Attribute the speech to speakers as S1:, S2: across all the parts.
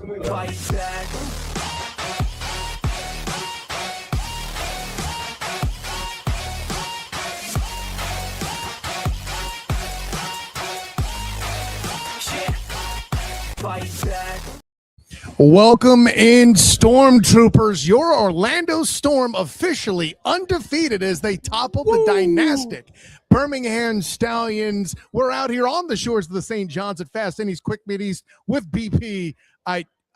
S1: Fight back. Fight back.
S2: Welcome in, Stormtroopers. Your Orlando Storm officially undefeated as they topple the dynastic Birmingham Stallions. We're out here on the shores of the St. John's at Fast Innies Quick Middies with BP.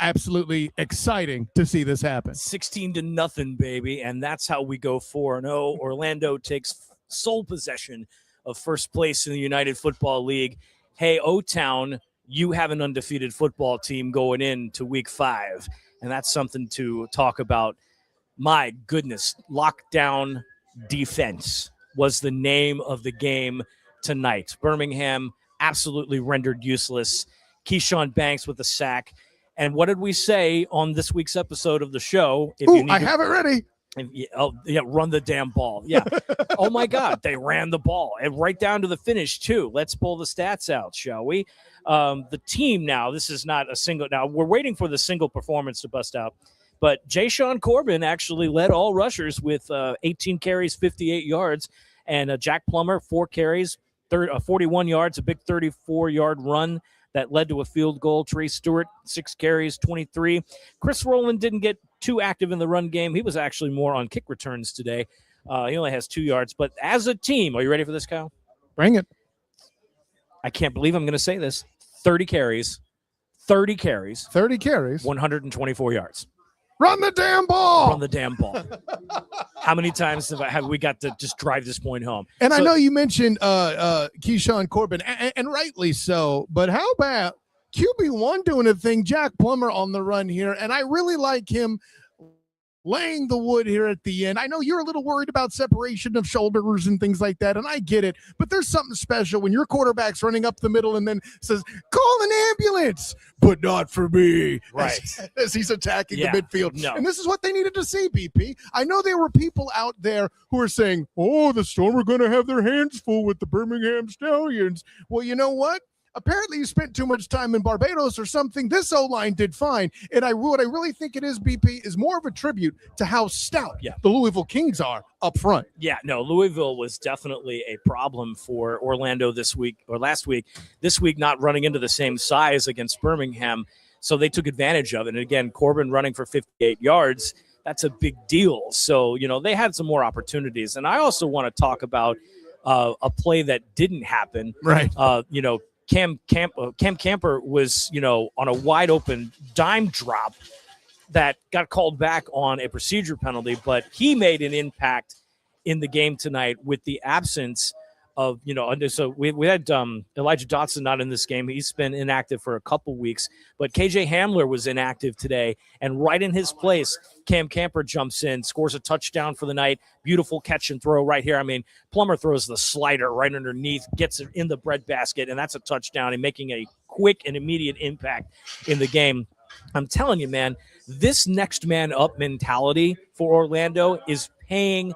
S2: Absolutely exciting to see this happen.
S3: 16-0, baby, and that's how we go 4-0. Orlando takes sole possession of first place in the United Football League. Hey, O-Town, you have an undefeated football team going into week 5, and that's something to talk about. My goodness, lockdown defense was the name of the game tonight. Birmingham absolutely rendered useless. Keyshawn Banks with a sack. And what did we say on this week's episode of the show?
S2: I have it ready.
S3: Run the damn ball. Yeah. Oh, my God. They ran the ball and right down to the finish, too. Let's pull the stats out, shall we? The team now, this is not a single. Now, we're waiting for the single performance to bust out. But Jay-Sean Corbin actually led all rushers with 18 carries, 58 yards. And Jack Plummer, 4 carries, 41 yards, a big 34-yard run that led to a field goal. Trey Stewart, 6 carries, 23. Chris Rowland didn't get too active in the run game. He was actually more on kick returns today. He only has 2 yards. But as a team, are you ready for this, Kyle?
S2: Bring it.
S3: I can't believe I'm going to say this. 30 carries, 124 yards.
S2: Run the damn ball.
S3: Run the damn ball. How many times have we got to just drive this point home?
S2: And I know you mentioned Keyshawn Corbin, and rightly so, but how about QB1 doing a thing, Jack Plummer on the run here, and I really like him laying the wood here at the end. I know you're a little worried about separation of shoulders and things like that, and I get it, but there's something special when your quarterback's running up the middle and then says, call an ambulance, but not for me,
S3: right?
S2: As he's attacking the midfield.
S3: No.
S2: And this is what they needed to see, BP. I know there were people out there who were saying, oh, the Storm are going to have their hands full with the Birmingham Stallions. Well, you know what? Apparently you spent too much time in Barbados or something. This O-line did fine. And what I really think it is, BP, is more of a tribute to how stout the Louisville Kings are up front.
S3: Yeah, no, Louisville was definitely a problem for Orlando this week or last week. This week not running into the same size against Birmingham, so they took advantage of it. And again, Corbin running for 58 yards, that's a big deal. So, they had some more opportunities. And I also want to talk about a play that didn't happen.
S2: Right.
S3: Cam Camper was, on a wide open dime drop that got called back on a procedure penalty, but he made an impact in the game tonight with the absence of, so we had Elijah Dotson not in this game. He's been inactive for a couple weeks, but KJ Hamler was inactive today, and right in his place, Cam Camper jumps in, scores a touchdown for the night. Beautiful catch and throw right here. I mean, Plummer throws the slider right underneath, gets it in the breadbasket, and that's a touchdown and making a quick and immediate impact in the game. I'm telling you, man, this next man up mentality for Orlando is paying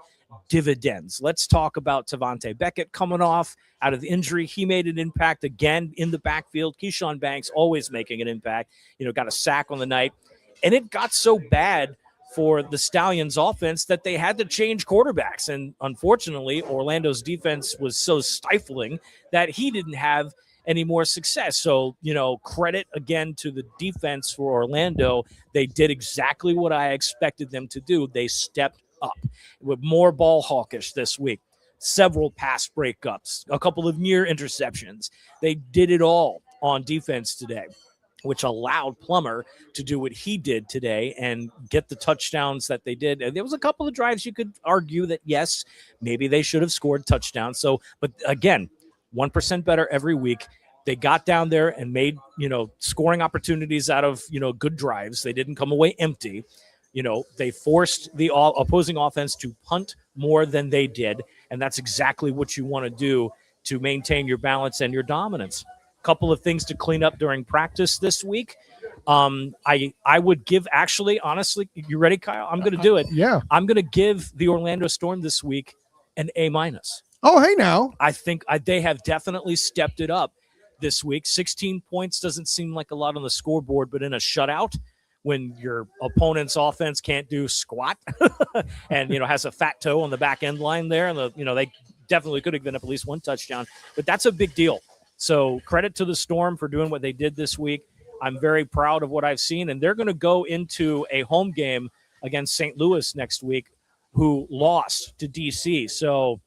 S3: dividends. Let's talk about Tavante Beckett coming off out of the injury. He made an impact again in the backfield. Keyshawn Banks always making an impact, got a sack on the night. And it got so bad for the Stallions offense that they had to change quarterbacks. And unfortunately, Orlando's defense was so stifling that he didn't have any more success. So, credit again to the defense for Orlando. They did exactly what I expected them to do. They stepped up with more ball hawkish this week, several pass breakups, a couple of near interceptions. They did it all on defense today, which allowed Plummer to do what he did today and get the touchdowns that they did. And there was a couple of drives you could argue that, yes, maybe they should have scored touchdowns. So, but again, 1% better every week. They got down there and made, scoring opportunities out of, good drives. They didn't come away empty. They forced the opposing offense to punt more than they did, and that's exactly what you want to do to maintain your balance and your dominance. A couple of things to clean up during practice this week. I would give, actually, honestly, you ready, Kyle? I'm going to do it.
S2: Yeah.
S3: I'm going to give the Orlando Storm this week an A-.
S2: Oh, hey now.
S3: I think they have definitely stepped it up. this week. 16 points doesn't seem like a lot on the scoreboard, but in a shutout, when your opponent's offense can't do squat and, has a fat toe on the back end line there, and they definitely could have given up at least one touchdown, but that's a big deal. So credit to the Storm for doing what they did this week. I'm very proud of what I've seen, and they're going to go into a home game against St. Louis next week, who lost to DC. So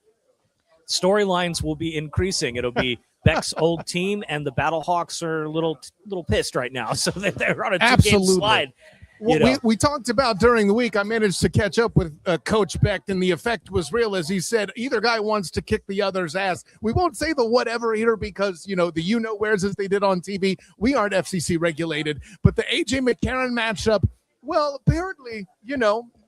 S3: storylines will be increasing. It'll be Beck's old team, and the Battlehawks are a little pissed right now. So they're on a two-game slide.
S2: We talked about during the week, I managed to catch up with Coach Beck, and the effect was real. As he said, either guy wants to kick the other's ass. We won't say the whatever here because, the where's as they did on TV. We aren't FCC regulated. But the A.J. McCarron matchup, well, apparently,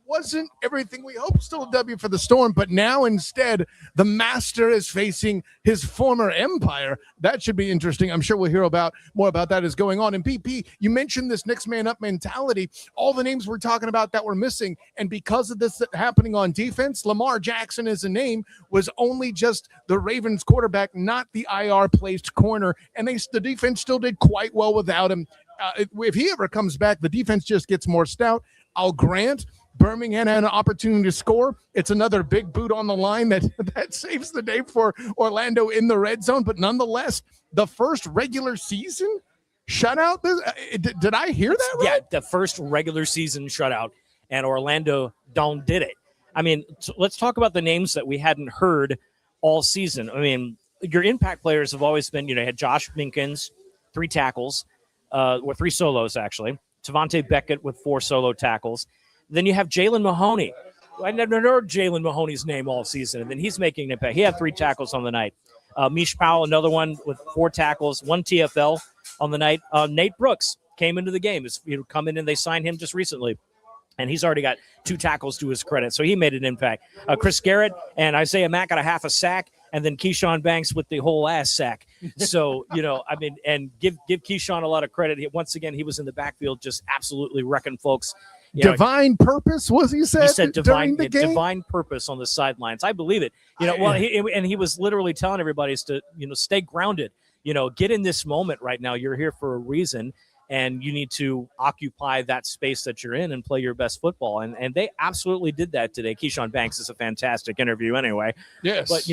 S2: wasn't everything we hoped. Still a W for the Storm, but now instead the master is facing his former empire. That should be interesting. I'm sure we'll hear more about that as going on. And PP, you mentioned this next man up mentality, all the names we're talking about that were missing, and because of this happening on defense, Lamar Jackson as a name was only just the Ravens quarterback, not the IR placed corner, and the defense still did quite well without him. If he ever comes back, the defense just gets more stout. I'll grant Birmingham had an opportunity to score. It's another big boot on the line that saves the day for Orlando in the red zone. But nonetheless, the first regular season shutout. Did I hear that right?
S3: Yeah, the first regular season shutout, and Orlando did it. I mean, let's talk about the names that we hadn't heard all season. I mean, your impact players have always been, had Josh Minkins, 3 tackles, or 3 solos actually. Tavante Beckett with 4 solo tackles. Then you have Jalen Mahoney. I never heard Jalen Mahoney's name all season, and then he's making an impact. He had 3 tackles on the night. Mish Powell, another one with 4 tackles, 1 TFL on the night. Nate Brooks came into the game. He'd come in, and they signed him just recently, and he's already got 2 tackles to his credit, so he made an impact. Chris Garrett and Isaiah Mack got a half a sack, and then Keyshawn Banks with the whole ass sack. So, and give Keyshawn a lot of credit. Once again, he was in the backfield just absolutely wrecking folks.
S2: Divine purpose, was he said?
S3: He said
S2: during the game?
S3: divine purpose on the sidelines. I believe it. He was literally telling everybody to, stay grounded. Get in this moment right now. You're here for a reason, and you need to occupy that space that you're in and play your best football. And they absolutely did that today. Keyshawn Banks is a fantastic interview anyway.
S2: Yes.
S3: But,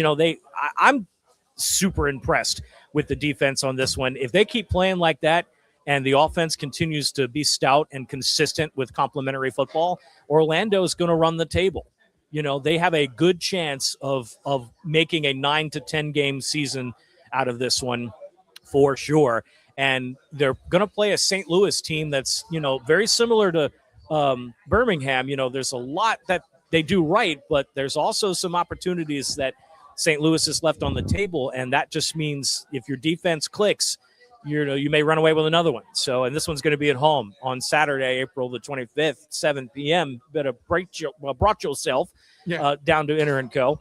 S3: I'm super impressed with the defense on this one. If they keep playing like that, and the offense continues to be stout and consistent with complementary football, Orlando's going to run the table. They have a good chance of making a 9 to 10 game season out of this one for sure. And they're going to play a St. Louis team that's, very similar to Birmingham. There's a lot that they do right, but there's also some opportunities that St. Louis has left on the table. And that just means if your defense clicks, you may run away with another one. So, and this one's going to be at home on Saturday, April the 25th, 7 p.m. Better brought yourself down to Inter & Co.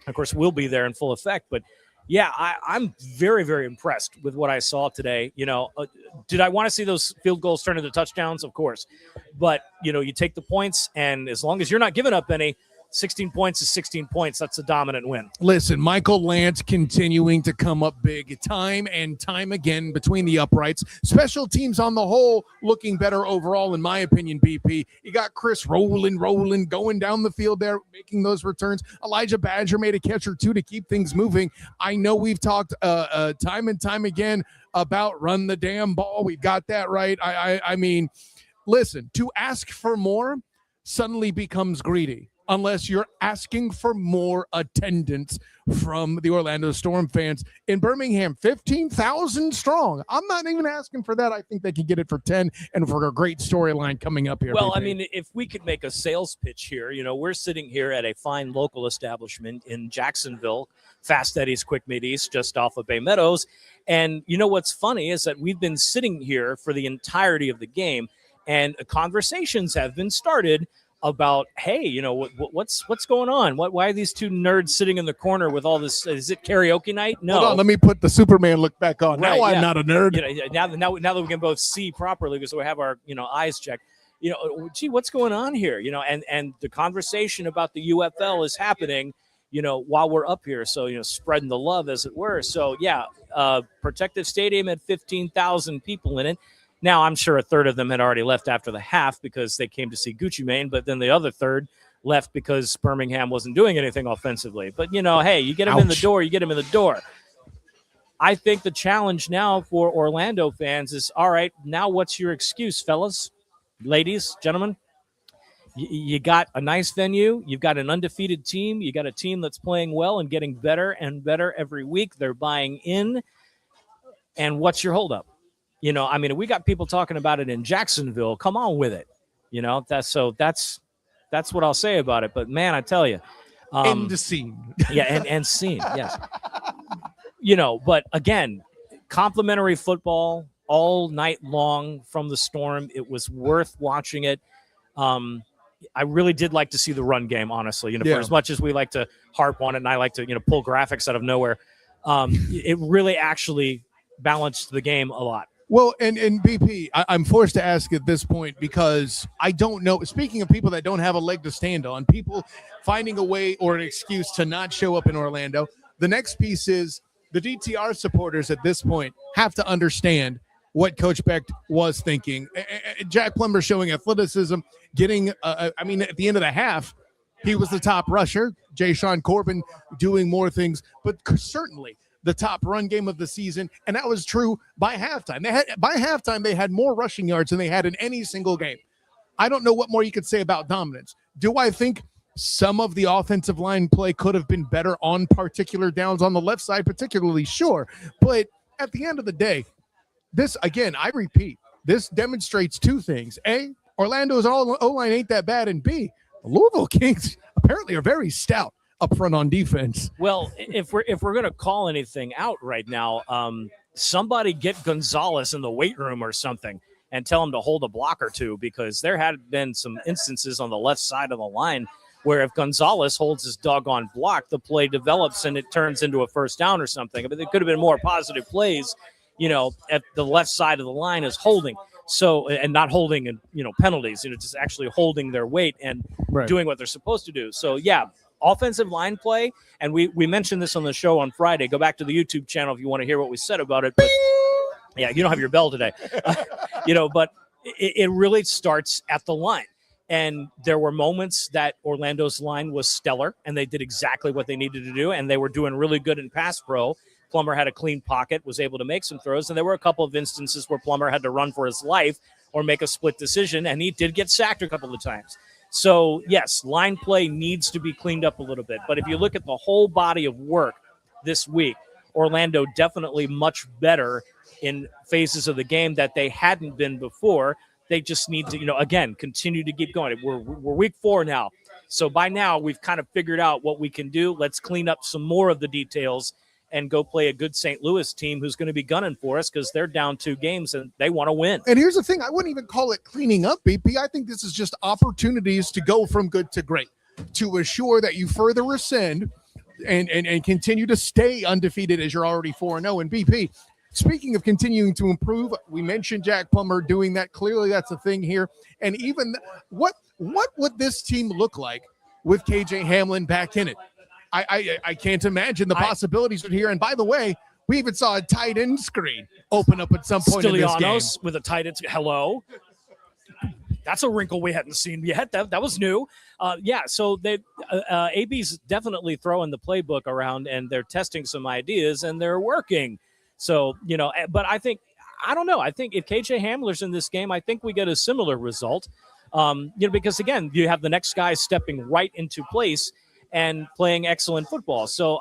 S3: Of course, we'll be there in full effect. But, yeah, I'm very, very impressed with what I saw today. Did I want to see those field goals turn into touchdowns? Of course. But, you take the points, and as long as you're not giving up any, 16 points is 16 points. That's a dominant win.
S2: Listen, Michael Lance continuing to come up big time and time again between the uprights. Special teams on the whole looking better overall, in my opinion, BP. You got Chris rolling, going down the field there, making those returns. Elijah Badger made a catch or 2 to keep things moving. I know we've talked time and time again about run the damn ball. We've got that right. I mean, listen, to ask for more suddenly becomes greedy, unless you're asking for more attendance from the Orlando Storm fans. In Birmingham, 15,000 strong. I'm not even asking for that. I think they can get it for 10 and for a great storyline coming up here.
S3: Well, I mean, if we could make a sales pitch here, we're sitting here at a fine local establishment in Jacksonville, Fast Eddie's Quick Meat East, just off of Bay Meadows. And what's funny is that we've been sitting here for the entirety of the game, and conversations have been started about, hey, what's going on? Why are these 2 nerds sitting in the corner with all this? Is it karaoke night? No.
S2: Hold on, let me put the Superman look back on.
S3: Right,
S2: now I'm not a nerd.
S3: Now that we can both see properly because we have our eyes checked. Gee, what's going on here? And the conversation about the UFL is happening. while we're up here. So, spreading the love, as it were. So, yeah, Protective Stadium had 15,000 people in it. Now, I'm sure a third of them had already left after the half because they came to see Gucci Mane, but then the other third left because Birmingham wasn't doing anything offensively. But, hey, you get them in the door, you get them in the door. I think the challenge now for Orlando fans is, all right, now what's your excuse, fellas, ladies, gentlemen? You got a nice venue. You've got an undefeated team. You got a team that's playing well and getting better and better every week. They're buying in. And what's your holdup? We got people talking about it in Jacksonville. Come on with it. That's what I'll say about it. But man, I tell you,
S2: end the scene.
S3: Yeah, and scene. Yes. But again, complimentary football all night long from the Storm. It was worth watching it. I really did like to see the run game, honestly. For as much as we like to harp on it, and I like to, pull graphics out of nowhere, it really actually balanced the game a lot.
S2: Well, and BP, I'm forced to ask at this point because I don't know. Speaking of people that don't have a leg to stand on, people finding a way or an excuse to not show up in Orlando, the next piece is the DTR supporters at this point have to understand what Coach Beck was thinking. Jack Plummer showing athleticism, getting, at the end of the half, he was the top rusher. Jay-Sean Corbin doing more things, but certainly the top run game of the season, and that was true by halftime. By halftime, they had more rushing yards than they had in any single game. I don't know what more you could say about dominance. Do I think some of the offensive line play could have been better on particular downs on the left side, particularly? Sure. But at the end of the day, this, again, I repeat, this demonstrates two things. A, Orlando's O-line ain't that bad, and B, the Louisville Kings apparently are very stout up front on defense.
S3: Well, if we're going to call anything out right now, somebody get Gonzalez in the weight room or something and tell him to hold a block or two, because there had been some instances on the left side of the line where if Gonzalez holds his doggone block, the play develops and it turns into a first down or something. But there could have been more positive plays, at the left side of the line is holding. So, and not holding and, penalties, just actually holding their weight and doing what they're supposed to do. So, yeah, offensive line play. And we mentioned this on the show on Friday. Go back to the YouTube channel if you want to hear what we said about it. But yeah, you don't have your bell today, but it really starts at the line. And there were moments that Orlando's line was stellar and they did exactly what they needed to do. And they were doing really good in pass pro. Plummer had a clean pocket, was able to make some throws. And there were a couple of instances where Plummer had to run for his life or make a split decision. And he did get sacked a couple of times. So, yes, line play needs to be cleaned up a little bit. But if you look at the whole body of work this week, Orlando definitely much better in phases of the game that they hadn't been before. They just need to, again, continue to keep going. We're week 4 now. So by now we've kind of figured out what we can do. Let's clean up some more of the details and go play a good St. Louis team who's going to be gunning for us because they're down 2 games and they want to win.
S2: And here's the thing. I wouldn't even call it cleaning up, BP. I think this is just opportunities to go from good to great, to assure that you further ascend and continue to stay undefeated as you're already 4-0. And BP, speaking of continuing to improve, we mentioned Jack Plummer doing that. Clearly that's a thing here. And even what would this team look like with KJ Hamlin back in it? I can't imagine the possibilities from here. And by the way, we even saw a tight end screen open up at some point in this game.
S3: With a tight end. Hello. That's a wrinkle we hadn't seen yet. That was new. So they AB's definitely throwing the playbook around and they're testing some ideas and they're working. So, but I don't know. I think if KJ Hamler's in this game, I think we get a similar result. Because again, you have the next guy stepping right into place and playing excellent football. So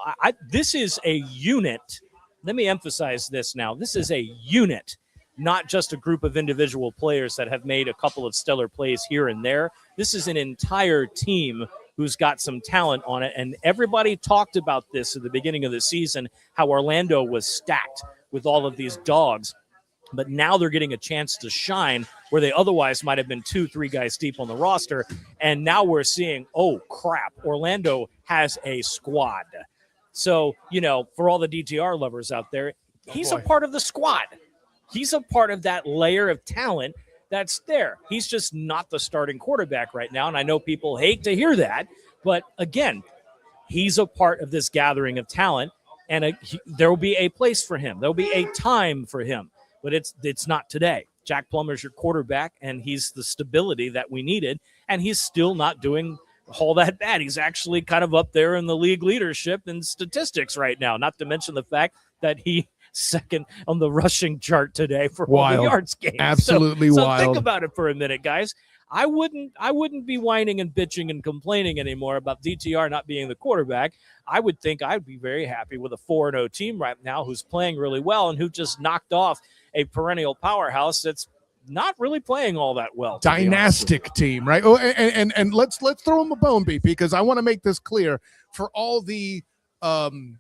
S3: this is a unit. Let me emphasize this now. This is a unit, not just a group of individual players that have made a couple of stellar plays here and there. This is an entire team who's got some talent on it. And everybody talked about this at the beginning of the season, how Orlando was stacked with all of these dogs. But now they're getting a chance to shine where they otherwise might have been 2-3 guys deep on the roster. And now we're seeing, oh, crap, Orlando has a squad. So, for all the DTR lovers out there, he's a part of the squad. He's a part of that layer of talent that's there. He's just not the starting quarterback right now. And I know people hate to hear that. But again, he's a part of this gathering of talent, and there will be a place for him. There will be a time for him, but it's not today. Jack Plummer's your quarterback, and he's the stability that we needed, and he's still not doing all that bad. He's actually kind of up there in the league leadership and statistics right now, not to mention the fact that he second on the rushing chart today for all the yards gained.
S2: Absolutely
S3: so
S2: wild.
S3: Think about it for a minute, guys. I wouldn't be whining and bitching and complaining anymore about DTR not being the quarterback. I would think I'd be very happy with a 4-0 team right now who's playing really well and who just knocked off a perennial powerhouse that's not really playing all that well.
S2: Dynastic team, right? Oh, and let's throw him a bone, BP, because I want to make this clear for all the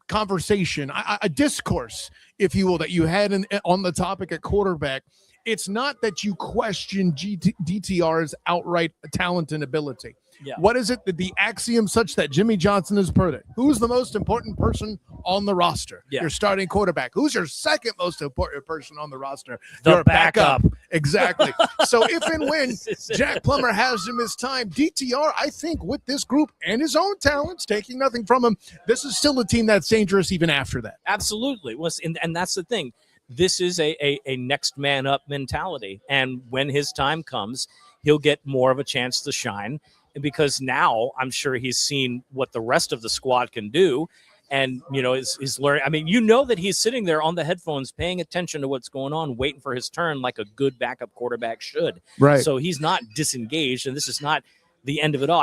S2: conversation, a discourse, if you will, that you had on the topic at quarterback. It's not that you question DTR's outright talent and ability.
S3: Yeah.
S2: What is it that the axiom such that Jimmy Johnson is per who's the most important person on the roster?
S3: Yeah.
S2: Your starting quarterback. Who's your second most important person on the roster?
S3: The
S2: your
S3: backup.
S2: Exactly. So if and when Jack Plummer has him his time, DTR, I think with this group and his own talents, taking nothing from him, this is still a team that's dangerous even after that.
S3: Absolutely. And that's the thing. This is a next man up mentality. And when his time comes, he'll get more of a chance to shine. And because now I'm sure he's seen what the rest of the squad can do. And, is learning. I mean, that he's sitting there on the headphones, paying attention to what's going on, waiting for his turn like a good backup quarterback should.
S2: Right.
S3: So he's not disengaged. And this is not the end of it all.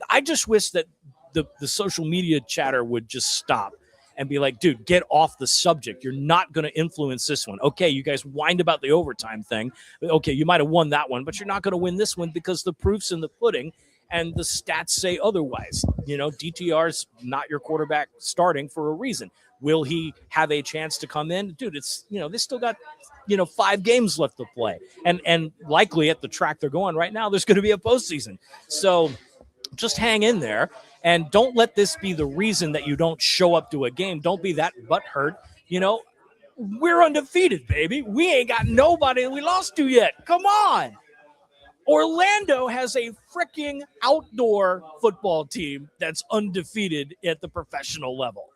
S3: I just wish that the social media chatter would just stop and be like, dude, get off the subject. You're not going to influence this one. Okay, you guys whined about the overtime thing. Okay, you might have won that one, but you're not going to win this one because the proof's in the pudding and the stats say otherwise. DTR's not your quarterback starting for a reason. Will he have a chance to come in? Dude, it's, they still got, 5 games left to play. And likely at the track they're going right now, there's going to be a postseason. So just hang in there. And don't let this be the reason that you don't show up to a game. Don't be that butthurt. We're undefeated, baby. We ain't got nobody we lost to yet. Come on. Orlando has a freaking outdoor football team that's undefeated at the professional level.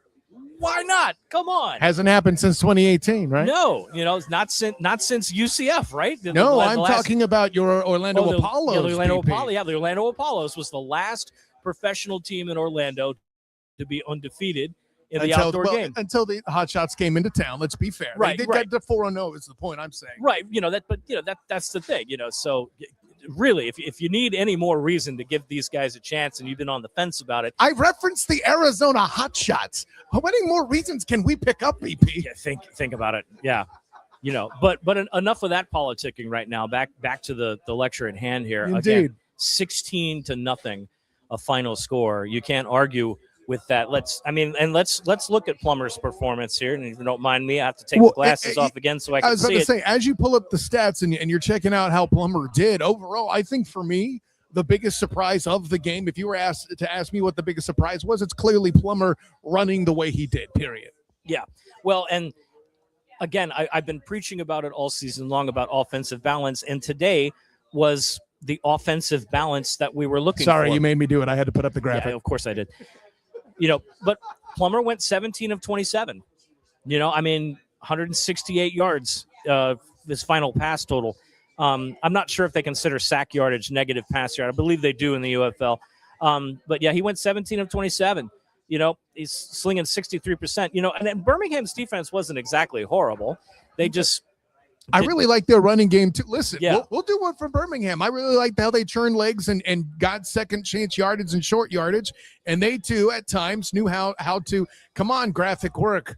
S3: Why not? Come on.
S2: Hasn't happened since 2018, right?
S3: No, it's not since UCF, right?
S2: No, I'm talking about your Orlando Apollos.
S3: Yeah, the Orlando Apollos was the last professional team in Orlando to be undefeated in the outdoor game
S2: until the Hotshots came into town. Let's be fair.
S3: Right,
S2: they got to 4-0 is the point I'm saying.
S3: Right, that's the thing. So really, if you need any more reason to give these guys a chance, and you've been on the fence about it,
S2: I referenced the Arizona Hotshots. How many more reasons can we pick up, BP?
S3: Yeah, think about it. Yeah. But enough of that politicking right now. Back to the lecture at hand here.
S2: Indeed.
S3: Again, 16-0, a final score. You can't argue with that. Let's look at Plummer's performance here. And if you don't mind me, I have to take the glasses off again so I can see it.
S2: I was about to say, as you pull up the stats and you're checking out how Plummer did overall, I think for me, the biggest surprise of the game, if you were asked me what the biggest surprise was, it's clearly Plummer running the way he did, period.
S3: Yeah. Well, and again, I've been preaching about it all season long about offensive balance, and today was the offensive balance that we were looking for.
S2: Sorry, you made me do it. I had to put up the graphic.
S3: Yeah, of course I did. But Plummer went 17 of 27. 168 yards, this final pass total. I'm not sure if they consider sack yardage negative pass yard. I believe they do in the UFL. But yeah, he went 17 of 27. He's slinging 63%. And then Birmingham's defense wasn't exactly horrible. They just
S2: I really like their running game too. Listen,
S3: yeah.
S2: we'll do one for Birmingham. I really liked how they churned legs and got second chance yardage and short yardage. And they too, at times, knew how to come on, graphic work.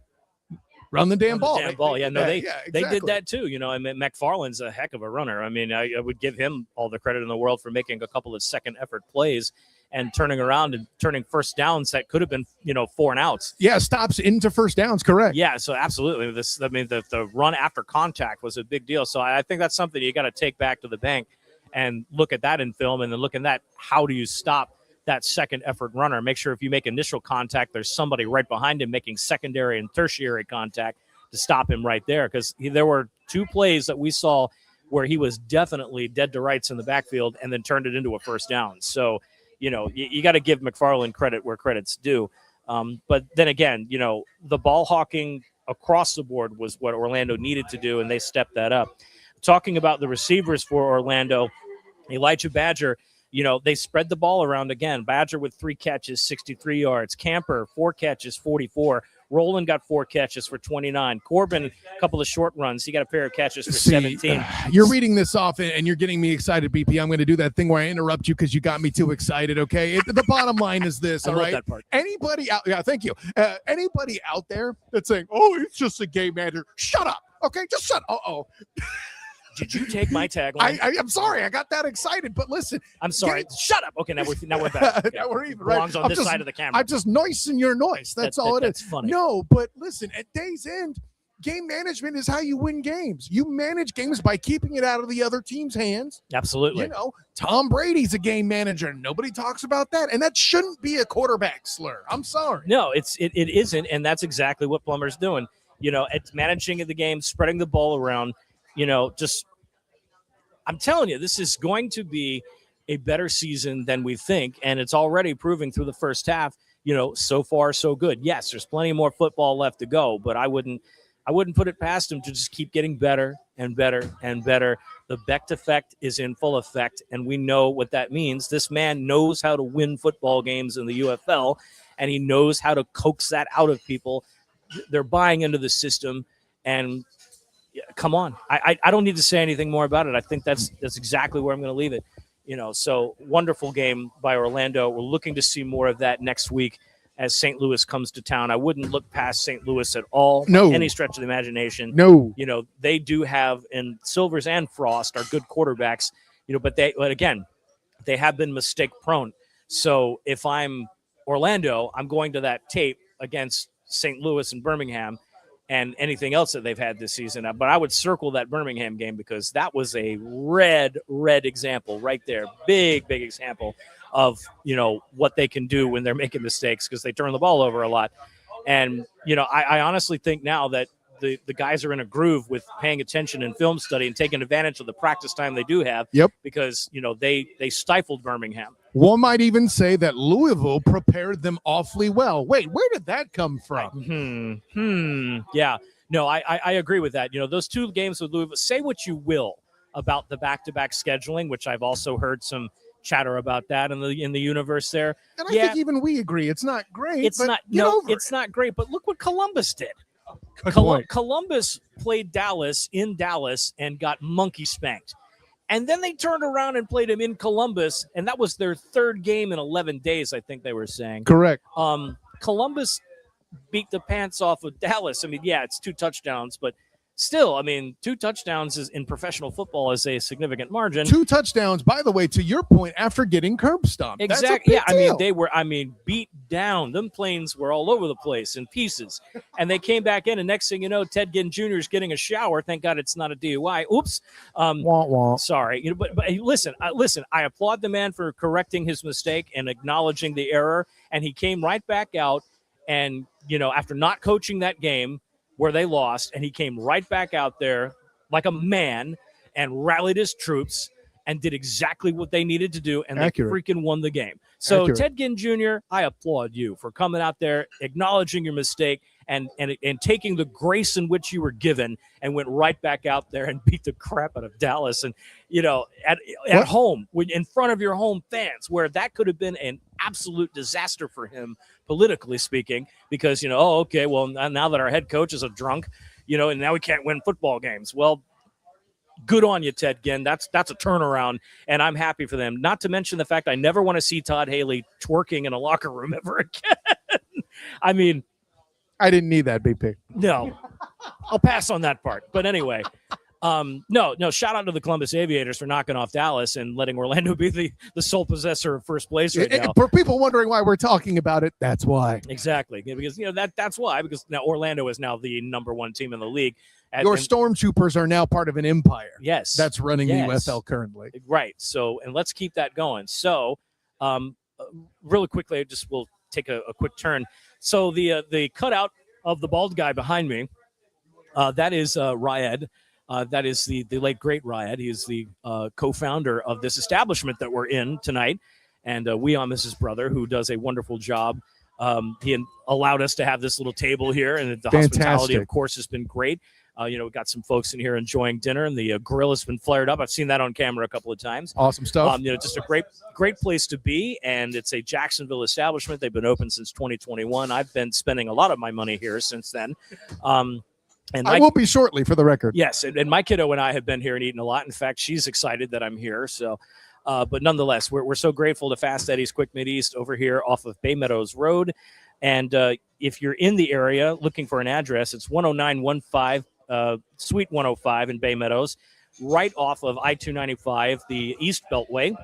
S2: Run the damn ball.
S3: Yeah, no, they
S2: exactly.
S3: did that too. McFarland's a heck of a runner. I mean, I would give him all the credit in the world for making a couple of second effort plays and turning around and turning first downs that could have been, 4 and outs.
S2: Yeah, stops into first downs, correct.
S3: Yeah, so absolutely. The run after contact was a big deal. So I think that's something you got to take back to the bank and look at that in film, and then look at that. How do you stop that second effort runner? Make sure if you make initial contact, there's somebody right behind him making secondary and tertiary contact to stop him right there. Because there were 2 plays that we saw where he was definitely dead to rights in the backfield and then turned it into a first down. So, you got to give McFarland credit where credit's due. But then again, the ball hawking across the board was what Orlando needed to do, and they stepped that up. Talking about the receivers for Orlando, Elijah Badger, they spread the ball around again. Badger with 3 catches, 63 yards. Camper, 4 catches, 44. Roland got 4 catches for 29. Corbin, a couple of short runs. He got a pair of catches for 17.
S2: You're reading this off and you're getting me excited, BP. I'm going to do that thing where I interrupt you because you got me too excited, okay? The bottom line is this, all right?
S3: That part.
S2: Anybody out, thank you. Anybody out there that's saying, oh, it's just a game manager, shut up, okay? Just shut up. Uh-oh.
S3: Did you take my tagline?
S2: I'm sorry. I got that excited, but listen.
S3: I'm sorry. Shut up. Okay, now we're back. Okay.
S2: Now we're even.
S3: Belongs on this side of the camera.
S2: I'm just noising your noise. That's all it is.
S3: That's funny.
S2: No, but listen, at day's end, game management is how you win games. You manage games by keeping it out of the other team's hands.
S3: Absolutely.
S2: Tom Brady's a game manager. Nobody talks about that, and that shouldn't be a quarterback slur. I'm sorry.
S3: No, it isn't, and that's exactly what Plummer's doing. It's managing the game, spreading the ball around. I'm telling you, this is going to be a better season than we think, and it's already proving through the first half. So far so good. Yes, there's plenty more football left to go, but I wouldn't put it past him to just keep getting better and better and better. The Becht effect is in full effect, and we know what that means. This man knows how to win football games in the UFL, and he knows how to coax that out of people. They're buying into the system, and come on. I don't need to say anything more about it. I think that's exactly where I'm going to leave it. So wonderful game by Orlando. We're looking to see more of that next week as St. Louis comes to town. I wouldn't look past St. Louis at all.
S2: No.
S3: Any stretch of the imagination.
S2: No.
S3: They do have, and Silvers and Frost are good quarterbacks, but again, they have been mistake prone. So if I'm Orlando, I'm going to that tape against St. Louis and Birmingham and anything else that they've had this season. But I would circle that Birmingham game because that was a red example right there. Big example of, what they can do when they're making mistakes because they turn the ball over a lot. And, I honestly think now that the guys are in a groove with paying attention in film study and taking advantage of the practice time they do have.
S2: Yep.
S3: Because, they stifled Birmingham.
S2: One might even say that Louisville prepared them awfully well. Wait, where did that come from?
S3: Yeah. No, I agree with that. Those 2 games with Louisville, say what you will about the back-to-back scheduling, which I've also heard some chatter about that in the universe there.
S2: And I think even we agree it's not great.
S3: It's not great, but look what Columbus did. Columbus played Dallas in Dallas and got monkey spanked. And then they turned around and played him in Columbus, and that was their 3rd game in 11 days, I think they were saying.
S2: Correct.
S3: Columbus beat the pants off of Dallas. I mean, yeah, it's 2 touchdowns, but still, I mean, 2 touchdowns is in professional football is a significant margin.
S2: 2 touchdowns, by the way, to your point, after getting curb stomped.
S3: Exactly. Yeah, I mean, they were, beat down. Them planes were all over the place in pieces. And they came back in, and next thing you know, Ted Ginn Jr. is getting a shower. Thank God it's not a DUI. Oops.
S2: Wah.
S3: Sorry. But hey, listen, I applaud the man for correcting his mistake and acknowledging the error. And he came right back out and, after not coaching that game, where they lost, and he came right back out there like a man and rallied his troops and did exactly what they needed to do, and
S2: Accurate.
S3: They freaking won the game. So
S2: Accurate.
S3: Ted Ginn Jr., I applaud you for coming out there, acknowledging your mistake, and taking the grace in which you were given and went right back out there and beat the crap out of Dallas. And, at home, in front of your home fans, where that could have been an absolute disaster for him, politically speaking, because, okay, well, now that our head coach is a drunk, and now we can't win football games. Well, good on you, Ted Ginn. That's a turnaround, and I'm happy for them. Not to mention the fact I never want to see Todd Haley twerking in a locker room ever again. I mean,
S2: I didn't need that, BP.
S3: No, I'll pass on that part. But anyway, no, shout out to the Columbus Aviators for knocking off Dallas and letting Orlando be the sole possessor of first place right now.
S2: For people wondering why we're talking about it, that's why.
S3: Exactly. Because, that's why. Because now Orlando is now the number 1 team in the league.
S2: Your Stormtroopers are now part of an empire.
S3: Yes.
S2: That's running the UFL currently.
S3: Right. So, and let's keep that going. So, really quickly, we'll take a quick turn. So the cutout of the bald guy behind me, that is Ryed. That is the late, great Ryed. He is the co-founder of this establishment that we're in tonight. And we on Mrs. Brother, who does a wonderful job He allowed us to have this little table here, and the hospitality, of course, has been great. We've got some folks in here enjoying dinner, and the grill has been flared up. I've seen that on camera a couple of times.
S2: Awesome stuff.
S3: Just a great place to be, and it's a Jacksonville establishment. They've been open since 2021. I've been spending a lot of my money here since then. And
S2: I will be shortly, for the record.
S3: Yes, and my kiddo and I have been here and eaten a lot. In fact, she's excited that I'm here. So, but nonetheless, we're so grateful to Fast Eddie's Quick Mid East over here off of Bay Meadows Road. And if you're in the area looking for an address, it's 10915 Suite 105 in Bay Meadows, right off of I-295, the East Beltway,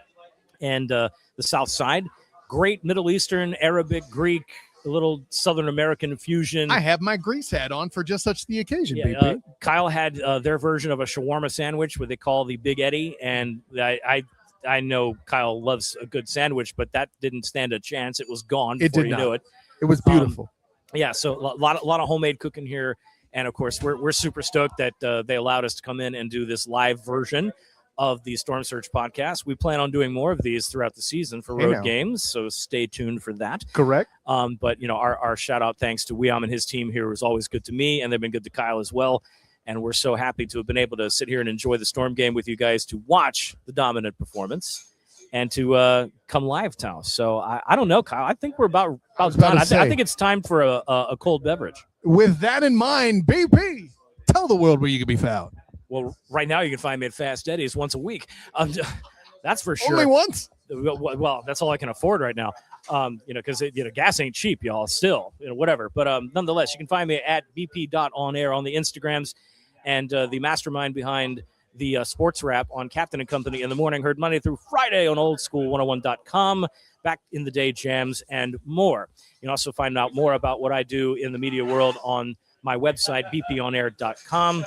S3: and the South Side. Great Middle Eastern, Arabic, Greek, a little Southern American fusion.
S2: I have my grease hat on for just such the occasion,
S3: BP. Kyle had their version of a shawarma sandwich, what they call the Big Eddie, and I know Kyle loves a good sandwich, but that didn't stand a chance. It was gone before you knew it.
S2: It was beautiful.
S3: So a lot of homemade cooking here. And, of course, we're super stoked that they allowed us to come in and do this live version of the Storm Surge podcast. We plan on doing more of these throughout the season for road games, so stay tuned for that.
S2: Correct.
S3: But, our shout-out thanks to Wiam and his team here was always good to me, and they've been good to Kyle as well. And we're so happy to have been able to sit here and enjoy the Storm game with you guys, to watch the dominant performance and to come live to us. So I don't know, Kyle. I think we're about done. I think it's time for a cold beverage.
S2: With that in mind, BP, tell the world where you can be found.
S3: Well, right now you can find me at Fast Eddie's once a week. That's for sure.
S2: Only once?
S3: Well, that's all I can afford right now. Because gas ain't cheap, y'all. Still, whatever. But nonetheless, you can find me at bp.onair on the Instagrams, and the mastermind behind the sports wrap on Captain and Company in the Morning, heard Monday through Friday on oldschool101.com, back in the day jams, and more. You can also find out more about what I do in the media world on my website, bponair.com.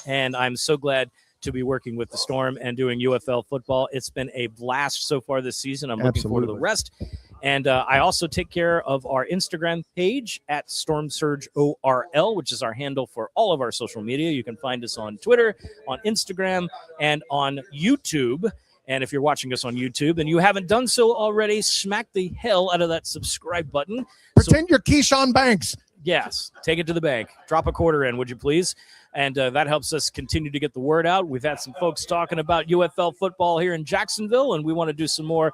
S3: And I'm so glad to be working with the Storm and doing UFL football. It's been a blast so far this season. I'm looking forward to the rest. And I also take care of our Instagram page at StormSurgeORL, which is our handle for all of our social media. You can find us on Twitter, on Instagram, and on YouTube. And if you're watching us on YouTube and you haven't done so already, smack the hell out of that subscribe button.
S2: Pretend you're Keyshawn Banks.
S3: Yes, take it to the bank. Drop a quarter in, would you please? And that helps us continue to get the word out. We've had some folks talking about UFL football here in Jacksonville, and we want to do some more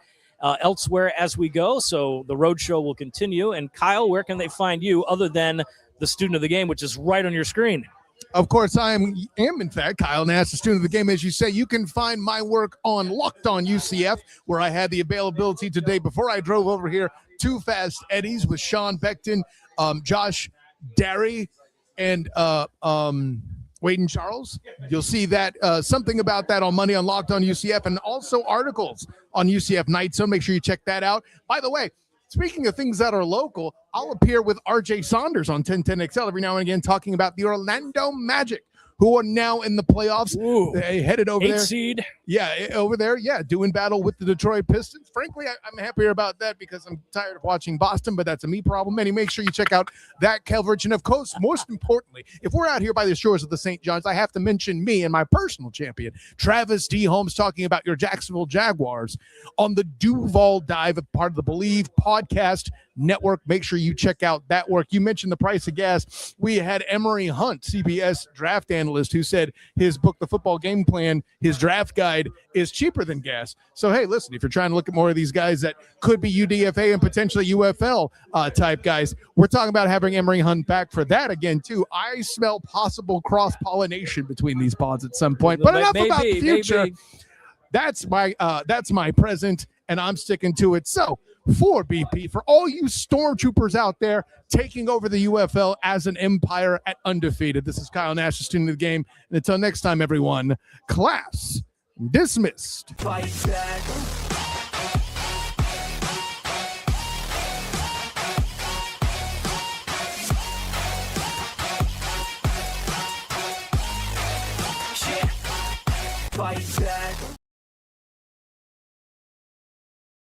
S3: elsewhere as we go. So the road show will continue. And Kyle, where can they find you other than the student of the game, which is right on your screen?
S2: Of course, I am in fact, Kyle Nash, the student of the game. As you say, you can find my work on Locked On UCF, where I had the availability today before I drove over here to Fast Eddie's with Sean Beckton, Josh Derry, and Wade and Charles. You'll see that something about that on Monday on Locked On UCF, and also articles on UCF Night. So make sure you check that out. By the way, speaking of things that are local, I'll appear with RJ Saunders on 1010XL every now and again, talking about the Orlando Magic, who are now in the playoffs.
S3: Ooh,
S2: they headed over there.
S3: 8 seed.
S2: Yeah, over there. Yeah, doing battle with the Detroit Pistons. Frankly, I'm happier about that because I'm tired of watching Boston, but that's a me problem. Anyway, make sure you check out that coverage. And, of course, most importantly, if we're out here by the shores of the St. John's, I have to mention me and my personal champion, Travis D. Holmes, talking about your Jacksonville Jaguars on the Duval Dive, a part of the Believe podcast network. Make sure you check out that work. You mentioned the price of gas. We had Emory Hunt, CBS draft analyst, who said his book, The Football Game Plan, his draft guide, is cheaper than gas. So, hey, listen, if you're trying to look at more of these guys that could be UDFA and potentially UFL type guys, we're talking about having Emory Hunt back for that again, too. I smell possible cross-pollination between these pods at some point. But enough about the future. That's my present, and I'm sticking to it. So, for BP, for all you stormtroopers out there taking over the UFL as an empire at undefeated, this is Kyle Nash, the student of the game. And until next time, everyone, class dismissed.
S1: Fight back. Fight back.